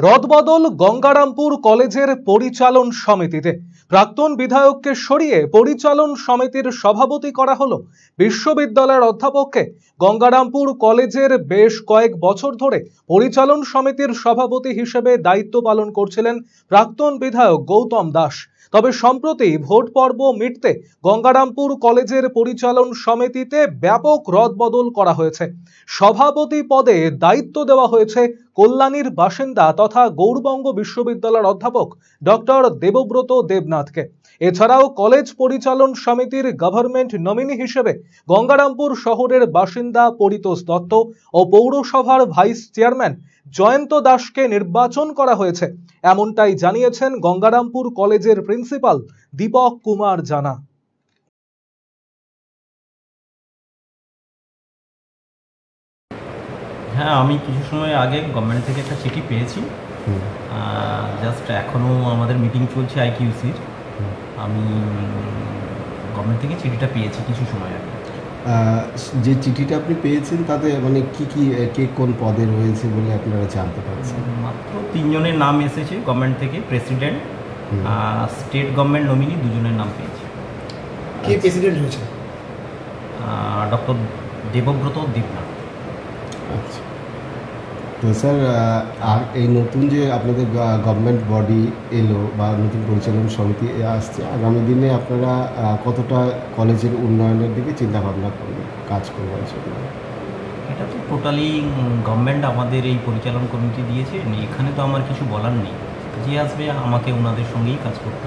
রদবদল গঙ্গারামপুর কলেজের পরিচালন সমিতিতে। প্রাক্তন বিধায়ককে সরিয়ে পরিচালন সমিতির সভাপতি করা হলো। বিশ্ববিদ্যালয়ের অধ্যাপককে গঙ্গারামপুর কলেজের বেশ কয়েক বছর ধরে পরিচালন সমিতির সভাপতি হিসেবে দায়িত্ব পালন করছিলেন প্রাক্তন বিধায়ক গৌতম দাস। তবে সম্প্রতি ভোট পর্ব মিটতে গঙ্গারামপুর কলেজের পরিচালন সমিতিতে ব্যাপক রদবদল করা হয়েছে। সভাপতি পদে দায়িত্ব দেওয়া হয়েছে কল্যাণীর বাসিন্দা তথা গৌড়বঙ্গ বিশ্ববিদ্যালয়ের অধ্যাপক ডক্টর দেবব্রত দেবনাথকে। এছাড়াও কলেজ পরিচালন সমিতির গভর্নমেন্ট নমিনি হিসেবে গঙ্গারামপুর শহরের বাসিন্দা পরিতোষ দত্ত ও পৌরসভার ভাইস চেয়ারম্যান জয়ন্ত দাসকে নির্বাচন করা হয়েছে, এমনটাই জানিয়েছেন গঙ্গারামপুর কলেজের প্রিন্সিপাল দীপক কুমার জানা। হ্যাঁ, আমি কিছু সময় আগে গভর্নমেন্ট থেকে একটা চিঠি পেয়েছি। জাস্ট এখনও আমাদের মিটিং চলছে আইকিউসির। আমি গভর্নমেন্ট থেকে চিঠিটা পেয়েছি কিছু সময় আগে। যে চিঠিটা আপনি পেয়েছেন তাতে মানে কি কি কে কোন পদে রয়েছে বলে আপনারা জানতে পারছেন? মাত্র 3 জনের নাম এসেছে গভর্নমেন্ট থেকে, প্রেসিডেন্ট, স্টেট গভর্নমেন্ট নমিনি 2 জনের নাম পেয়েছে। কে প্রেসিডেন্ট হয়েছে? ডক্টর দেবব্রত দেবনাথ। আচ্ছা, তো স্যার আর এই নতুন যে আপনাদের গভর্নমেন্ট বডি এলো বা নতুন পরিচালন সমিতি আসছে, আগামী দিনে আপনারা কতটা কলেজের উন্নয়নের দিকে চিন্তা ভাবনা করবেন, কাজ করবার জন্য? এটা তো টোটালি গভর্নমেন্ট আমাদের এই পরিচালন কমিটি দিয়েছে, এখানে তো আমার কিছু বলার নেই। যে আসবে আমাকে ওনাদের সঙ্গেই কাজ করতে হবে।